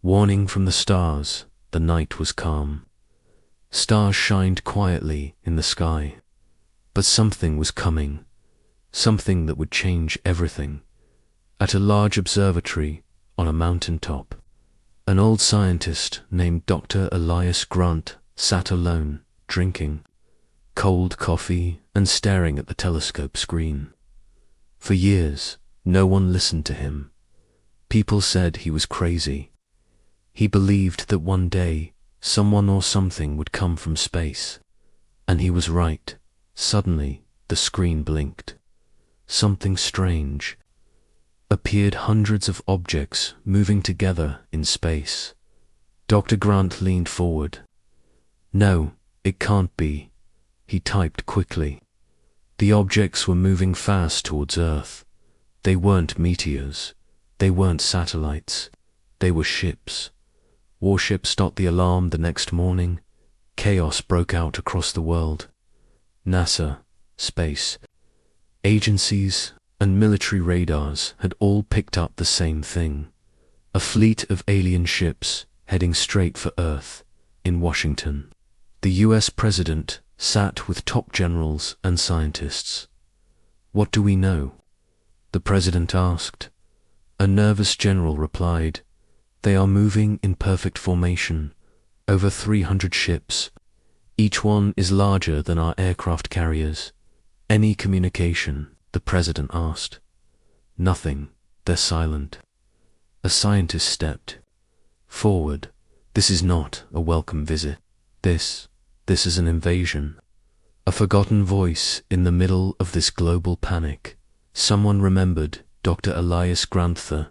Warning from the stars, the night was calm. Stars shined quietly in the sky. But something was coming, something that would change everything. At a large observatory on a mountain top, an old scientist named Dr. Elias Grant sat alone, drinking cold coffee and staring at the telescope screen. For years, no one listened to him. People said he was crazy. He believed that one day, someone or something would come from space. And he was right. Suddenly, the screen blinked. Something strange. Appeared hundreds of objects moving together in space. Dr. Grant leaned forward. No, it can't be. He typed quickly. The objects were moving fast towards Earth. They weren't meteors. They weren't satellites. They were ships. Warships stopped the alarm the next morning. Chaos broke out across the world. NASA, space, agencies, and military radars had all picked up the same thing. A fleet of alien ships heading straight for Earth in Washington. The US president sat with top generals and scientists. What do we know? The president asked. A nervous general replied, They are moving in perfect formation, over 300 ships. Each one is larger than our aircraft carriers. Any communication? The president asked. Nothing. They're silent. A scientist stepped forward. This is not a welcome visit. This is an invasion. A forgotten voice in the middle of this global panic. Someone remembered Dr. Elias Grant, the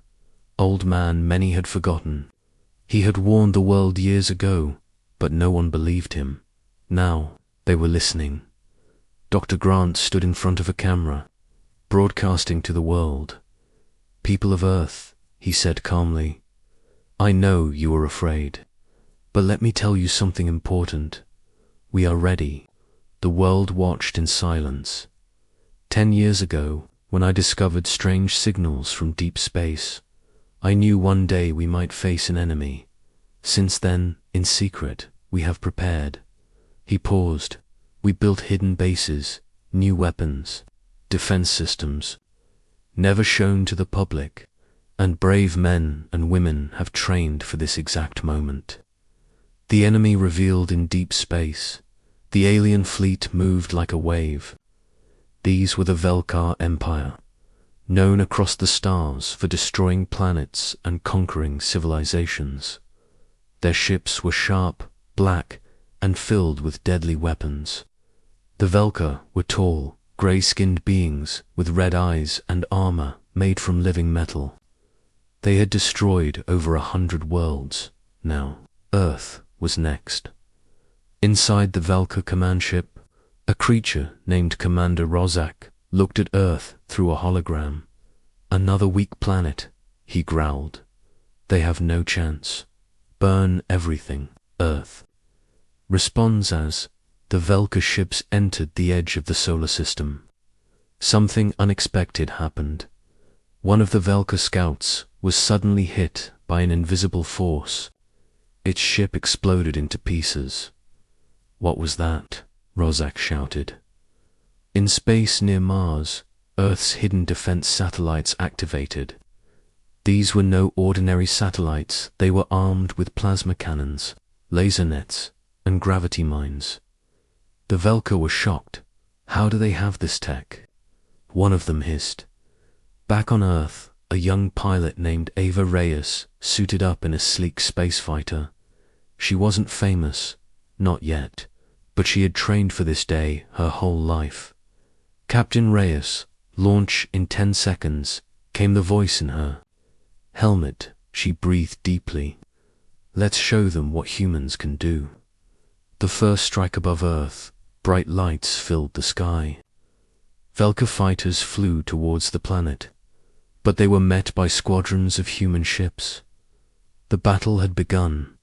old man many had forgotten. He had warned the world years ago, but no one believed him. Now they were listening. Dr. Grant stood in front of a camera, broadcasting to the world. People of Earth, he said calmly, I know you are afraid, but let me tell you something important. We are ready. The world watched in silence. 10 years ago, when I discovered strange signals from deep space, I knew one day we might face an enemy. Since then, in secret, we have prepared. He paused. We built hidden bases, new weapons, defense systems, never shown to the public, and brave men and women have trained for this exact moment. The enemy revealed in deep space. The alien fleet moved like a wave. These were the Velkar Empire, known across the stars for destroying planets and conquering civilizations. Their ships were sharp, black, and filled with deadly weapons. The Velkar were tall, grey-skinned beings with red eyes and armor made from living metal. They had destroyed over 100 worlds. Now, Earth was next. Inside the Velkar command ship, a creature named Commander Rozak looked at Earth through a hologram. Another weak planet, he growled. They have no chance. Burn everything, Earth. Responds as the Velkar ships entered the edge of the solar system. Something unexpected happened. One of the Velkar scouts was suddenly hit by an invisible force. Its ship exploded into pieces. What was that? Rozak shouted. In space near Mars, Earth's hidden defense satellites activated. These were no ordinary satellites. They were armed with plasma cannons, laser nets, and gravity mines. The Velkar were shocked. How do they have this tech? One of them hissed. Back on Earth, a young pilot named Ava Reyes suited up in a sleek space fighter. She wasn't famous, not yet, but she had trained for this day her whole life. Captain Reyes, launch in 10 seconds, came the voice in her. Helmet, she breathed deeply. Let's show them what humans can do. The first strike above Earth, bright lights filled the sky. Velkar fighters flew towards the planet, but they were met by squadrons of human ships. The battle had begun.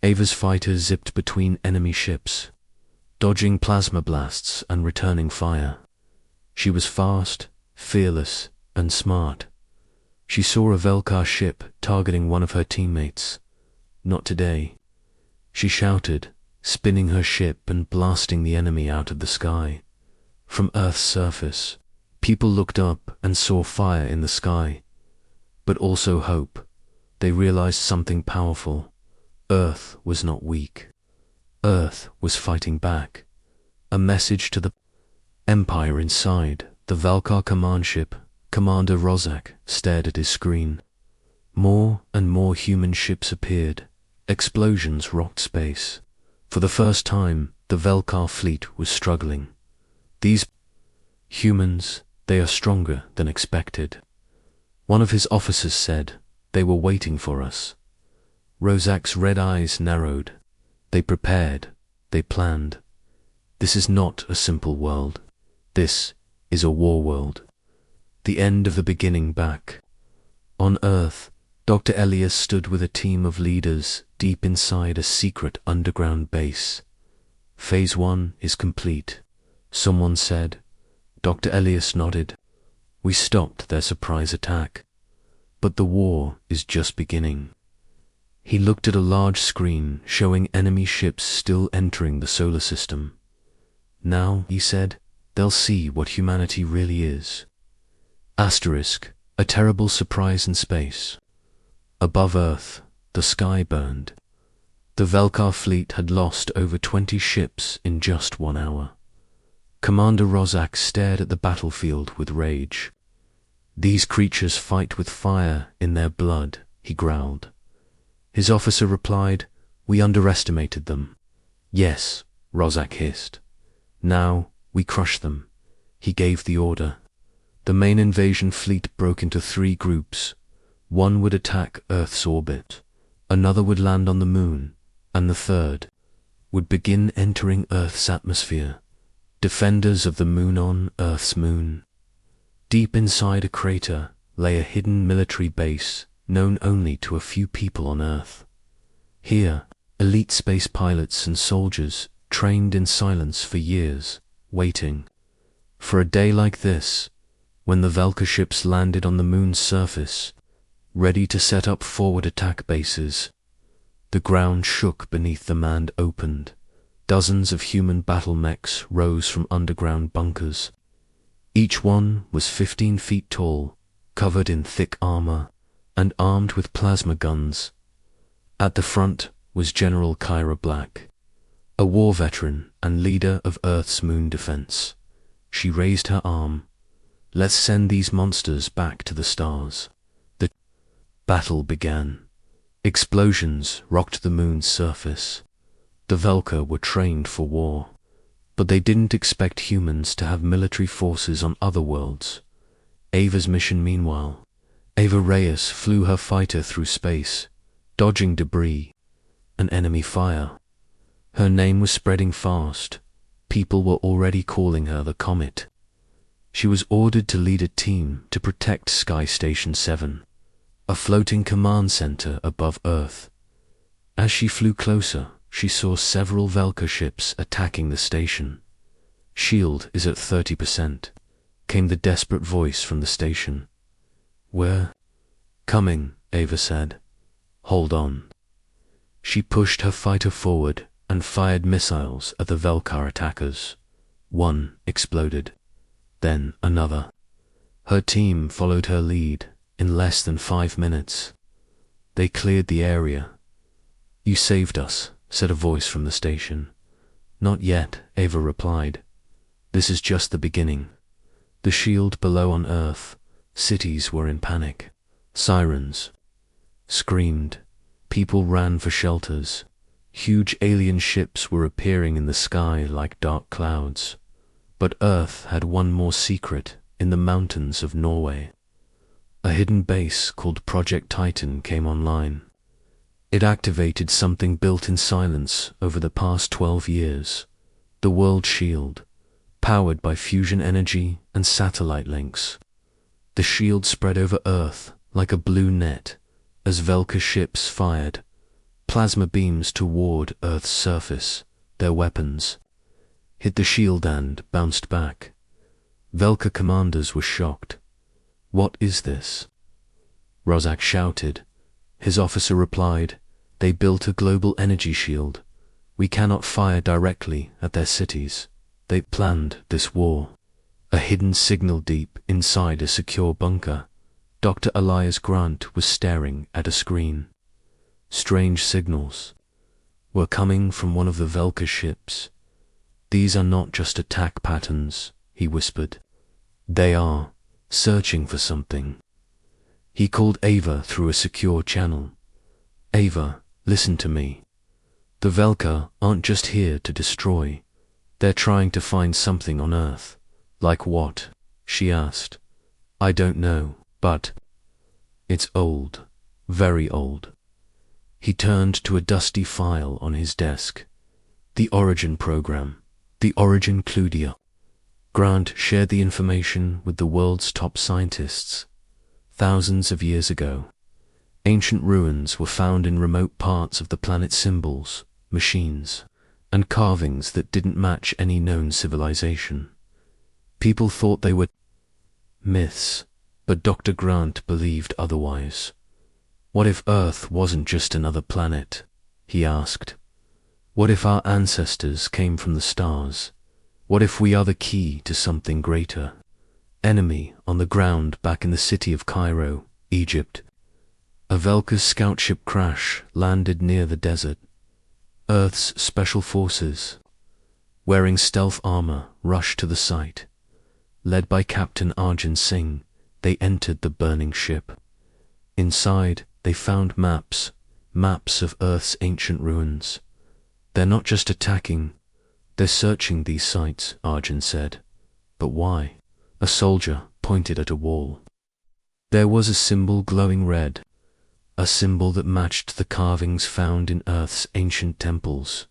Ava's fighters zipped between enemy ships, dodging plasma blasts and returning fire. She was fast, fearless, and smart. She saw a Velkar ship targeting one of her teammates. not today," she shouted, spinning her ship and blasting the enemy out of the sky. From Earth's surface, people looked up and saw fire in the sky, but also hope. They realized something powerful. Earth was not weak. Earth was fighting back. A message to the Empire inside. The Valkar command ship, Commander Rozak, stared at his screen. More and more human ships appeared. Explosions rocked space. For the first time, the Valkar fleet was struggling. These humans, they are stronger than expected. One of his officers said, "They were waiting for us." Rozak's red eyes narrowed. They prepared. They planned. This is not a simple world. This is a war world. The end of the beginning back. On Earth, Dr. Elias stood with a team of leaders deep inside a secret underground base. "Phase 1 is complete," someone said. Dr. Elias nodded. "We stopped their surprise attack. But the war is just beginning." He looked at a large screen showing enemy ships still entering the solar system. "Now," he said, "they'll see what humanity really is." Asterisk, a terrible surprise in space. Above Earth, the sky burned. The Valkar fleet had lost over 20 ships in just 1 hour. Commander Rozak stared at the battlefield with rage. "These creatures fight with fire in their blood," he growled. His officer replied, "We underestimated them." "Yes," Rozak hissed. "Now we crush them." He gave the order. The main invasion fleet broke into 3 groups. One would attack Earth's orbit, another would land on the moon, and the third would begin entering Earth's atmosphere. Defenders of the moon. On Earth's moon, deep inside a crater, lay a hidden military base known only to a few people on Earth. Here, elite space pilots and soldiers trained in silence for years, waiting for a day like this, when the Valkar ships landed on the moon's surface, ready to set up forward attack bases. The ground shook beneath them and opened. Dozens of human battle mechs rose from underground bunkers. Each one was 15 feet tall, covered in thick armor, and armed with plasma guns. At the front was General Kyra Black, a war veteran and leader of Earth's moon defense. She raised her arm. "Let's send these monsters back to the stars." The battle began. Explosions rocked the moon's surface. The Valkar were trained for war, but they didn't expect humans to have military forces on other worlds. Ava's mission, meanwhile. Ava Reyes flew her fighter through space, dodging debris and enemy fire. Her name was spreading fast. People were already calling her the Comet. She was ordered to lead a team to protect Sky Station 7, a floating command center above Earth. As she flew closer, she saw several Valkar ships attacking the station. "Shield is at 30%, came the desperate voice from the station. "We're coming," Ava said. "Hold on." She pushed her fighter forward and fired missiles at the Valkar attackers. One exploded, then another. Her team followed her lead. In less than 5 minutes, they cleared the area. "You saved us," said a voice from the station. "Not yet," Ava replied. "This is just the beginning." The shield below on Earth, cities were in panic. Sirens screamed. People ran for shelters. Huge alien ships were appearing in the sky like dark clouds. But Earth had one more secret in the mountains of Norway. A hidden base called Project Titan came online. It activated something built in silence over the past 12 years. The World Shield, powered by fusion energy and satellite links. The shield spread over Earth like a blue net as Valkar ships fired plasma beams toward Earth's surface. Their weapons hit the shield and bounced back. Valkar commanders were shocked. "What is this?" Rozak shouted. His officer replied, They built a global energy shield. We cannot fire directly at their cities. They planned this war. A hidden signal deep inside a secure bunker. Dr. Elias Grant was staring at a screen. Strange signals were coming from one of the Velka ships. These are not just attack patterns, he whispered. They are searching for something. He called Ava through a secure channel. Ava, listen to me. The Velka aren't just here to destroy. They're trying to find something on Earth. Like what? She asked. I don't know, but it's old, very old. He turned to a dusty file on his desk. The Origin program. The Origin Cludia. Grant shared the information with the world's top scientists. Thousands of years ago, ancient ruins were found in remote parts of the planet's symbols, machines, and carvings that didn't match any known civilization. People thought they were myths, but Dr. Grant believed otherwise. What if Earth wasn't just another planet? He asked. What if our ancestors came from the stars? What if we are the key to something greater? Enemy on the ground back in the city of Cairo, Egypt. A Velka's scout ship crash landed near the desert. Earth's special forces, wearing stealth armor, rushed to the site. Led by Captain Arjun Singh, they entered the burning ship. Inside, they found maps of Earth's ancient ruins. They're not just attacking, they're searching these sites, Arjun said. But why? A soldier pointed at a wall. There was a symbol glowing red, a symbol that matched the carvings found in Earth's ancient temples.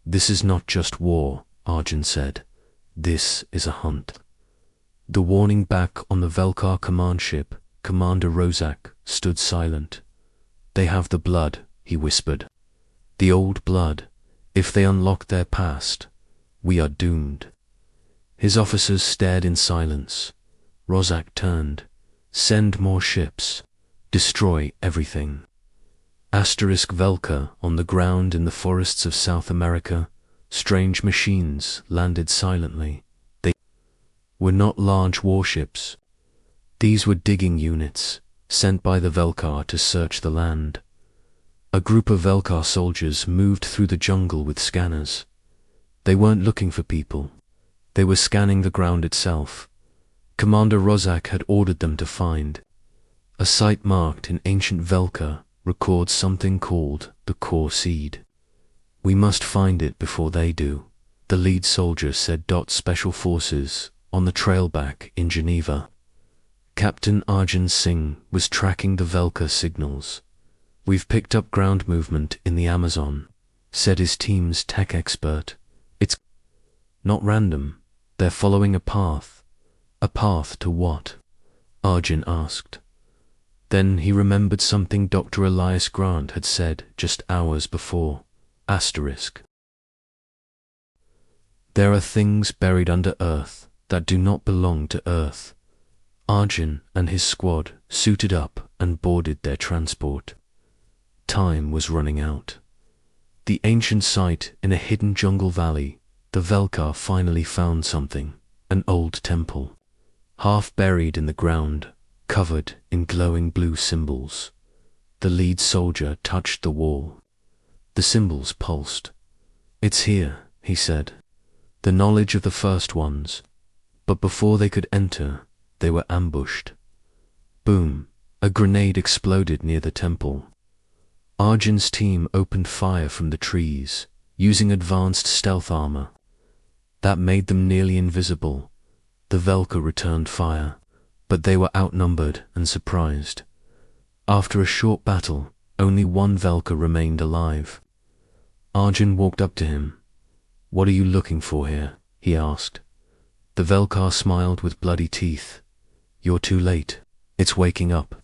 This is not just war, Arjun said. This is a hunt. The warning back on the Velkar command ship, Commander Rozak, stood silent. They have the blood, he whispered. The old blood. If they unlock their past, we are doomed. His officers stared in silence. Rozak turned. Send more ships. Destroy everything. Asterisk Velka on the ground in the forests of South America. Strange machines landed silently. They were not large warships. These were digging units, sent by the Velkar to search the land. A group of Velkar soldiers moved through the jungle with scanners. They weren't looking for people. They were scanning the ground itself. Commander Rozak had ordered them to find. A site marked in ancient Velka records something called the Core Seed. We must find it before they do, the lead soldier said. Special forces on the trail back in Geneva. Captain Arjun Singh was tracking the Velka signals. We've picked up ground movement in the Amazon, said his team's tech expert. It's not random. They're following a path. A path to what? Arjun asked. Then he remembered something Dr. Elias Grant had said just hours before. Asterisk. There are things buried under Earth that do not belong to Earth. Arjun and his squad suited up and boarded their transport. Time was running out. The ancient site in a hidden jungle valley, the Velkar finally found something, an old temple, half buried in the ground, covered in glowing blue symbols. The lead soldier touched the wall. The symbols pulsed. It's here, he said. The knowledge of the first ones. But before they could enter, they were ambushed. Boom! A grenade exploded near the temple. Arjun's team opened fire from the trees, using advanced stealth armor. That made them nearly invisible. The Velka returned fire, but they were outnumbered and surprised. After a short battle, only one Velka remained alive. Arjun walked up to him. What are you looking for here? He asked. The Velkar smiled with bloody teeth. You're too late. It's waking up.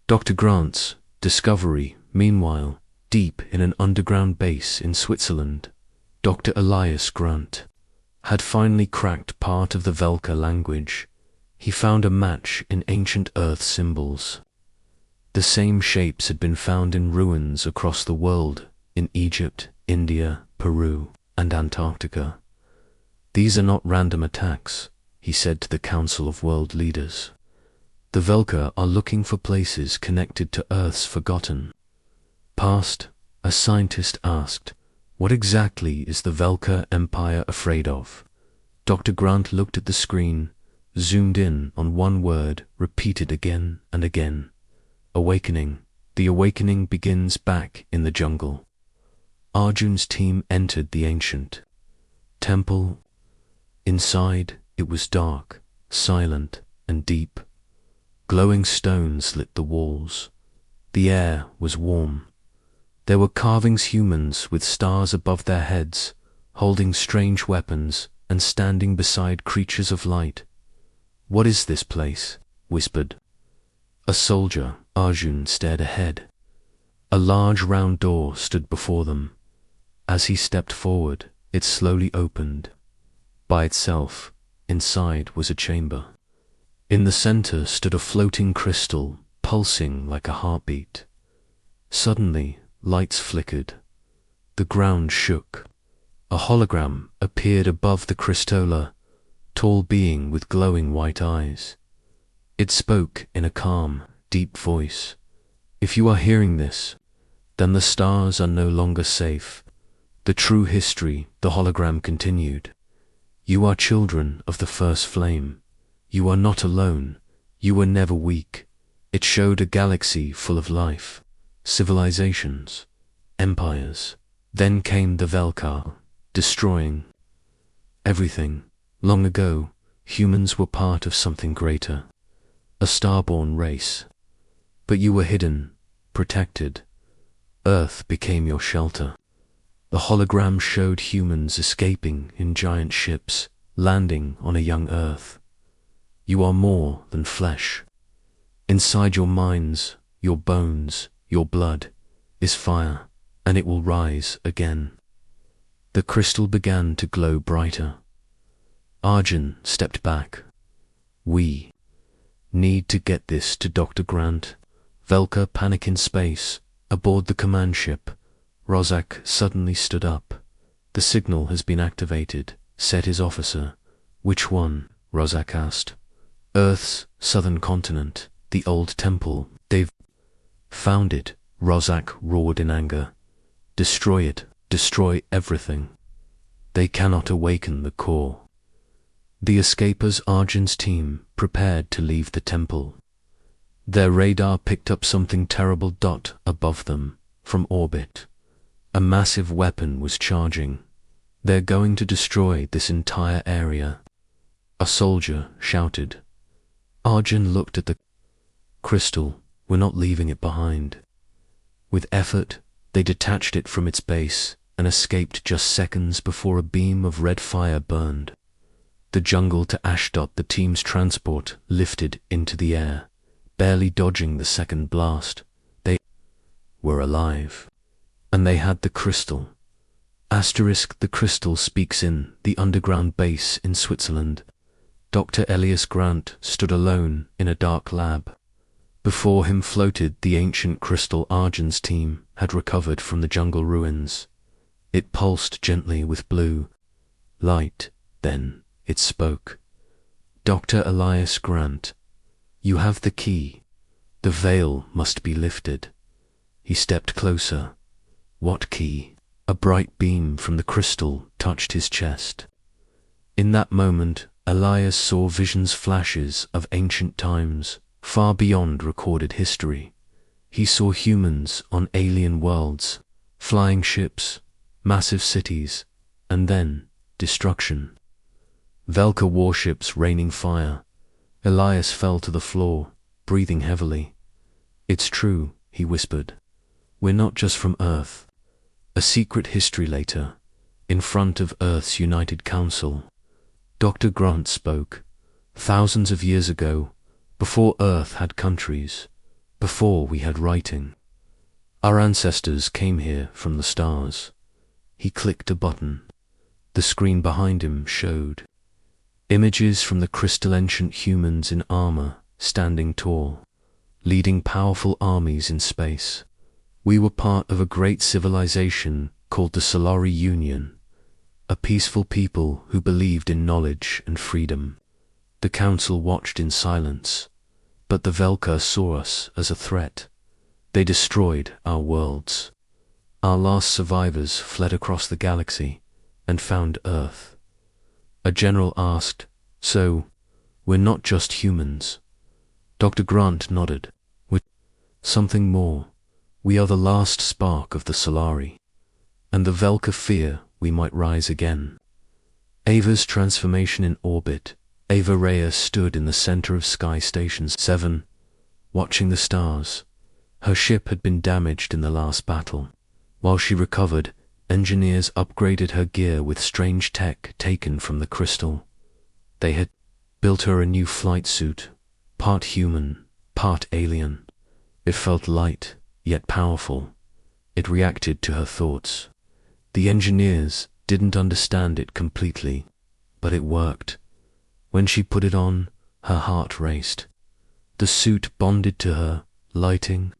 Dr. Grant's discovery, meanwhile, deep in an underground base in Switzerland, Dr. Elias Grant had finally cracked part of the Velka language. He found a match in ancient Earth symbols. The same shapes had been found in ruins across the world, in Egypt, India, Peru, and Antarctica. These are not random attacks, he said to the Council of World Leaders. The Velka are looking for places connected to Earth's forgotten past. A scientist asked, "What exactly is the Velka Empire afraid of?" Dr. Grant looked at the screen, zoomed in on one word, repeated again and again. Awakening. The awakening begins back in the jungle. Arjun's team entered the ancient temple. Inside, it was dark, silent, and deep. Glowing stones lit the walls. The air was warm. There were carvings, humans with stars above their heads, holding strange weapons and standing beside creatures of light. "What is this place?" whispered a soldier. Arjun stared ahead. A large round door stood before them. As he stepped forward, it slowly opened. By itself, inside was a chamber. In the center stood a floating crystal, pulsing like a heartbeat. Suddenly, lights flickered. The ground shook. A hologram appeared above the crystola, tall being with glowing white eyes. It spoke in a calm, deep voice. "If you are hearing this, then the stars are no longer safe. The true history," the hologram continued. "You are children of the first flame. You are not alone. You were never weak." It showed a galaxy full of life, civilizations, empires. Then came the Velka, destroying everything. Long ago, humans were part of something greater, a starborn race. But you were hidden, protected. Earth became your shelter. The hologram showed humans escaping in giant ships, landing on a young Earth. You are more than flesh. Inside your minds, your bones, your blood, is fire, and it will rise again. The crystal began to glow brighter. Arjun stepped back. "We need to get this to Dr. Grant." Velka panic in space, aboard the command ship. Rozak suddenly stood up. "The signal has been activated," said his officer. "Which one?" Rozak asked. "Earth's southern continent, the old temple. They've found it," Rozak roared in anger. "Destroy it, destroy everything. They cannot awaken the core." The escapers, Arjun's team, prepared to leave the temple. Their radar picked up something terrible above them, from orbit. A massive weapon was charging. "They're going to destroy this entire area," a soldier shouted. Arjun looked at the crystal. "We're not leaving it behind." With effort, they detached it from its base and escaped just seconds before a beam of red fire burned the jungle to ash. The team's transport lifted into the air, barely dodging the second blast. They were alive. And they had the crystal. The crystal speaks in the underground base in Switzerland. Dr. Elias Grant stood alone in a dark lab. Before him floated the ancient crystal Arjun's team had recovered from the jungle ruins. It pulsed gently with blue light. Then it spoke. "Dr. Elias Grant, you have the key. The veil must be lifted." He stepped closer. "What key?" A bright beam from the crystal touched his chest. In that moment, Elias saw visions, flashes of ancient times, far beyond recorded history. He saw humans on alien worlds, flying ships, massive cities, and then destruction. Velka warships raining fire. Elias fell to the floor, breathing heavily. "It's true," he whispered. "We're not just from Earth." A secret history later, in front of Earth's United Council. Dr. Grant spoke. "Thousands of years ago, before Earth had countries, before we had writing, our ancestors came here from the stars." He clicked a button. The screen behind him showed images from the crystal, ancient humans in armor, standing tall, leading powerful armies in space. We were part of a great civilization called the Solari Union, a peaceful people who believed in knowledge and freedom. The council watched in silence, but the Velka saw us as a threat. They destroyed our worlds. Our last survivors fled across the galaxy and found Earth. A general asked, "So, we're not just humans?" Dr. Grant nodded. "We're something more. We are the last spark of the Solari, and the Velka fear we might rise again." Ava's transformation in orbit. Ava Rhea stood in the center of Sky Station 7, watching the stars. Her ship had been damaged in the last battle. While she recovered, engineers upgraded her gear with strange tech taken from the crystal. They had built her a new flight suit, part human, part alien. It felt light, yet powerful. It reacted to her thoughts. The engineers didn't understand it completely, but it worked. When she put it on, her heart raced. The suit bonded to her, lighting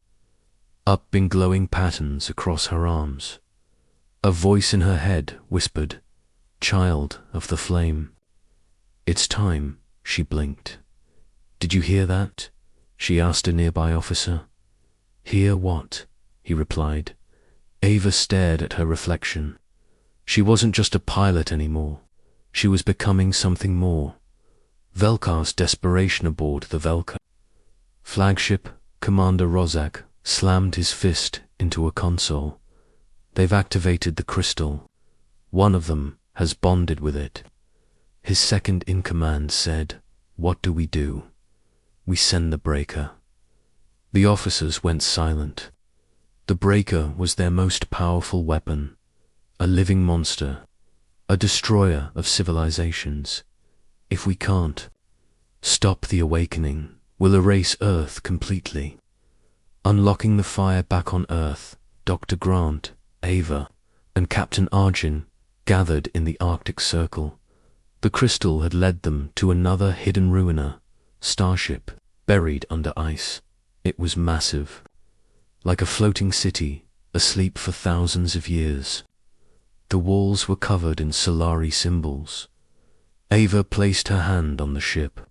up in glowing patterns across her arms. A voice in her head whispered, "Child of the flame." "It's time," she blinked. "Did you hear that?" she asked a nearby officer. "Hear what?" he replied. Ava stared at her reflection. She wasn't just a pilot anymore. She was becoming something more. Velkar's desperation aboard the Velka. Flagship Commander Rozak slammed his fist into a console. "They've activated the crystal. One of them has bonded with it." His second-in-command said, "What do we do?" "We send the breaker." The officers went silent. The breaker was their most powerful weapon, a living monster, a destroyer of civilizations. If we can't stop the awakening, we'll erase Earth completely. Unlocking the fire back on Earth, Dr. Grant, Ava, and Captain Arjun gathered in the Arctic Circle. The crystal had led them to another hidden ruiner, starship, buried under ice. It was massive, like a floating city, asleep for thousands of years. The walls were covered in Solari symbols. Ava placed her hand on the ship.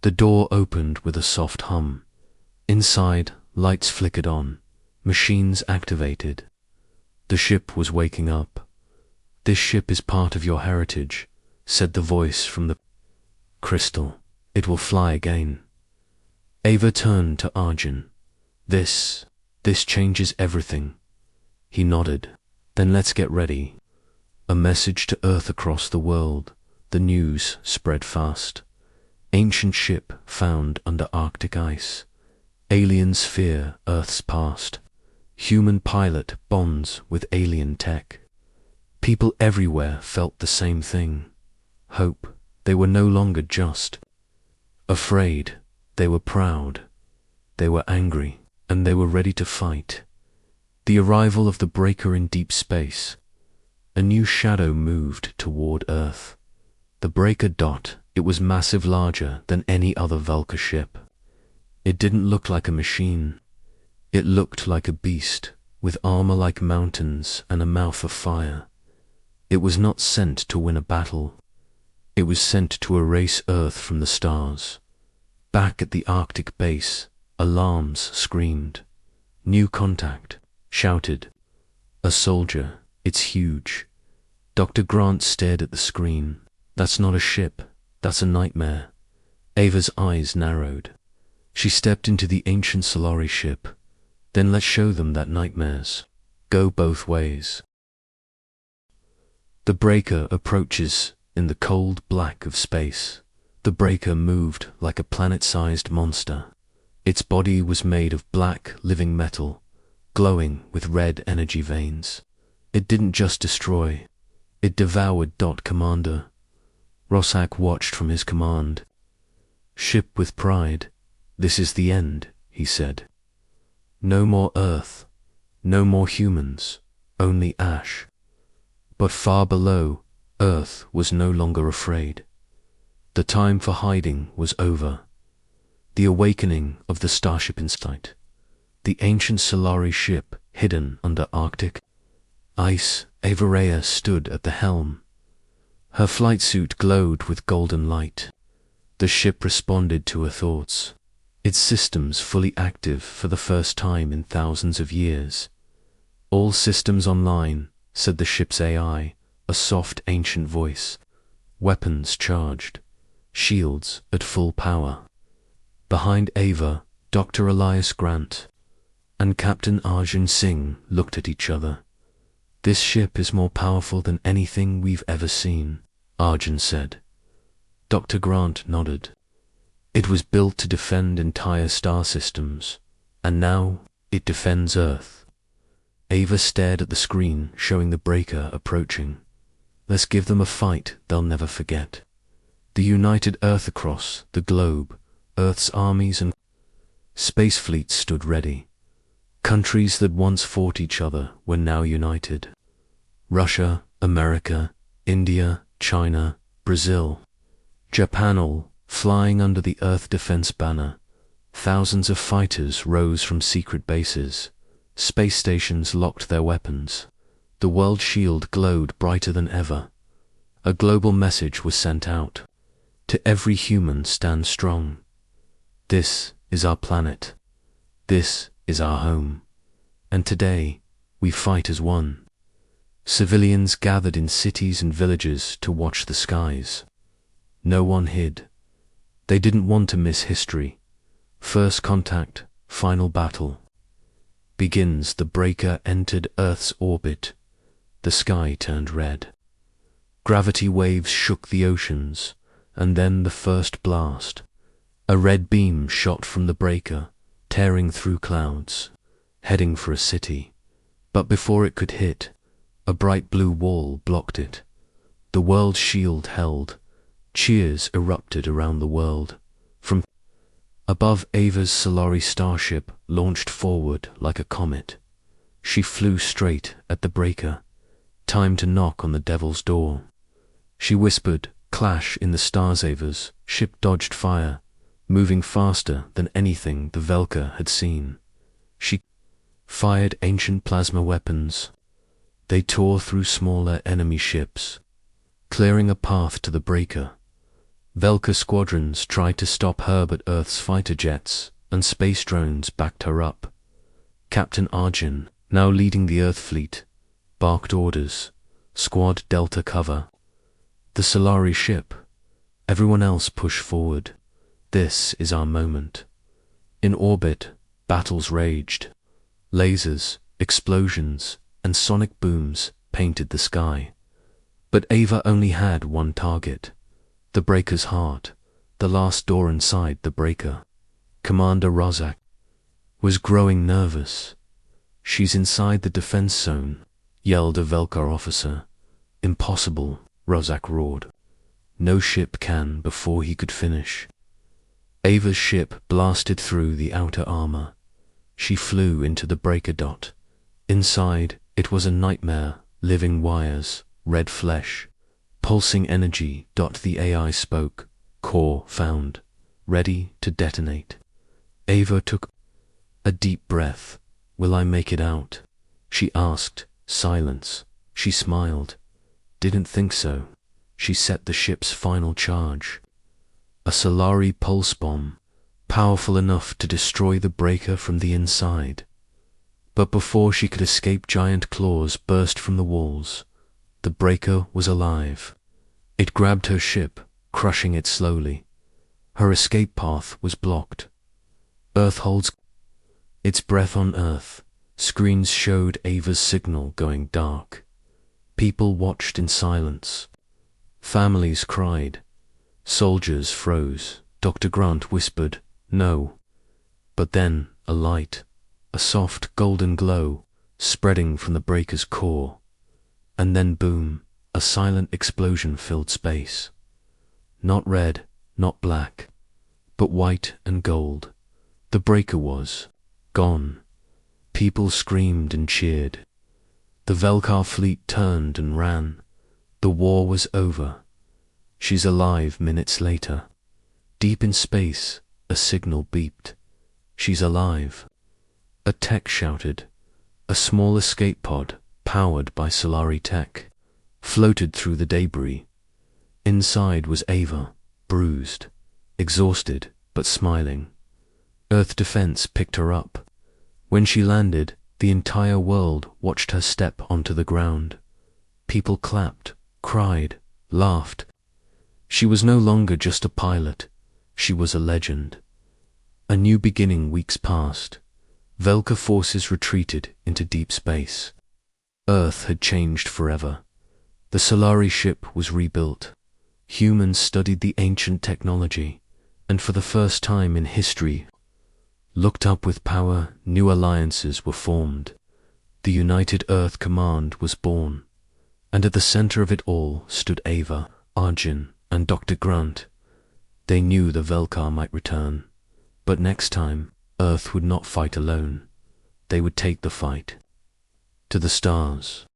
The door opened with a soft hum. Inside, lights flickered on, machines activated. The ship was waking up. "This ship is part of your heritage," said the voice from the crystal. "It will fly again." Ava turned to Arjun. This changes everything." He nodded. "Then let's get ready." A message to Earth across the world. The news spread fast. Ancient ship found under Arctic ice. Aliens fear Earth's past. Human pilot bonds with alien tech. People everywhere felt the same thing. Hope. They were no longer just afraid. They were proud. They were angry, and they were ready to fight. The arrival of the breaker in deep space. A new shadow moved toward Earth. The breaker dot. It was massive, larger than any other Velka ship. It didn't look like a machine. It looked like a beast, with armor like mountains and a mouth of fire. It was not sent to win a battle. It was sent to erase Earth from the stars. Back at the Arctic base, alarms screamed. "New contact," shouted a soldier. "It's huge." Dr. Grant stared at the screen. "That's not a ship. That's a nightmare." Ava's eyes narrowed. She stepped into the ancient Solari ship. "Then let's show them that nightmares go both ways." The breaker approaches in the cold black of space. The breaker moved like a planet-sized monster. Its body was made of black, living metal, glowing with red energy veins. It didn't just destroy, it devoured. Commander Rozak watched from his command ship with pride. "This is the end," he said. "No more Earth, no more humans, only ash." But far below, Earth was no longer afraid. The time for hiding was over. The awakening of the starship inside. The ancient Solari ship hidden under Arctic ice. Eva stood at the helm. Her flight suit glowed with golden light. The ship responded to her thoughts, its systems fully active for the first time in thousands of years. "All systems online," said the ship's AI, a soft ancient voice. "Weapons charged. Shields at full power." Behind Ava, Dr. Elias Grant and Captain Arjun Singh looked at each other. "This ship is more powerful than anything we've ever seen," Arjun said. Dr. Grant nodded. "It was built to defend entire star systems, and now it defends Earth." Ava stared at the screen showing the breaker approaching. "Let's give them a fight they'll never forget." The united Earth across the globe, Earth's armies and space fleets stood ready. Countries that once fought each other were now united. Russia, America, India, China, Brazil, Japan, all flying under the Earth Defense banner. Thousands of fighters rose from secret bases. Space stations locked their weapons. The world shield glowed brighter than ever. A global message was sent out. To every human, stand strong. This is our planet. This is our home. And today, we fight as one. Civilians gathered in cities and villages to watch the skies. No one hid. They didn't want to miss history. First contact, final battle. Begins. The breaker entered Earth's orbit. The sky turned red. Gravity waves shook the oceans, and then the first blast. A red beam shot from the breaker, tearing through clouds, heading for a city. But before it could hit, a bright blue wall blocked it. The world shield held. Cheers erupted around the world. From above, Ava's Solari starship launched forward like a comet. She flew straight at the breaker. Time to knock on the devil's door. She whispered, clash in the stars. Ava's ship dodged fire, moving faster than anything the Velka had seen. She fired ancient plasma weapons. They tore through smaller enemy ships, clearing a path to the breaker. Velka squadrons tried to stop her, but Earth's fighter jets and space drones backed her up. Captain Arjun, now leading the Earth fleet, barked orders. Squad Delta cover. The Solari ship. Everyone else push forward. This is our moment. In orbit, battles raged. Lasers, explosions, and sonic booms painted the sky. But Ava only had one target. The breaker's heart, the last door inside the breaker. Commander Rozak was growing nervous. "She's inside the defense zone," yelled a Velka officer. "Impossible," Rozak roared. "No ship can," before he could finish. Ava's ship blasted through the outer armor. She flew into the breaker dot. Inside, it was a nightmare. Living wires, red flesh, pulsing energy. The AI spoke. Core found. Ready to detonate. Ava took a deep breath. "Will I make it out?" she asked. Silence. She smiled. "Didn't think so." She set the ship's final charge. A Solari pulse bomb, powerful enough to destroy the breaker from the inside. But before she could escape, giant claws burst from the walls. The breaker was alive. It grabbed her ship, crushing it slowly. Her escape path was blocked. Earth holds its breath on Earth. Screens showed Ava's signal going dark. People watched in silence. Families cried. Soldiers froze. Dr. Grant whispered, "No." But then a light, a soft golden glow, spreading from the breaker's core. And then boom, a silent explosion filled space. Not red, not black, but white and gold. The breaker was gone. People screamed and cheered. The Velkar fleet turned and ran. The war was over. She's alive minutes later. Deep in space, a signal beeped. "She's alive." A tech shouted. A small escape pod, powered by Solari tech, floated through the debris. Inside was Ava, bruised, exhausted, but smiling. Earth Defense picked her up. When she landed, the entire world watched her step onto the ground. People clapped, cried, laughed. She was no longer just a pilot. She was a legend. A new beginning. Weeks passed. Velka forces retreated into deep space. Earth had changed forever. The Solari ship was rebuilt. Humans studied the ancient technology, and for the first time in history, looked up with power. New alliances were formed. The United Earth Command was born, and at the center of it all stood Ava, Arjun, and Dr. Grant. They knew the Velkar might return, but next time, Earth would not fight alone. They would take the fight to the stars.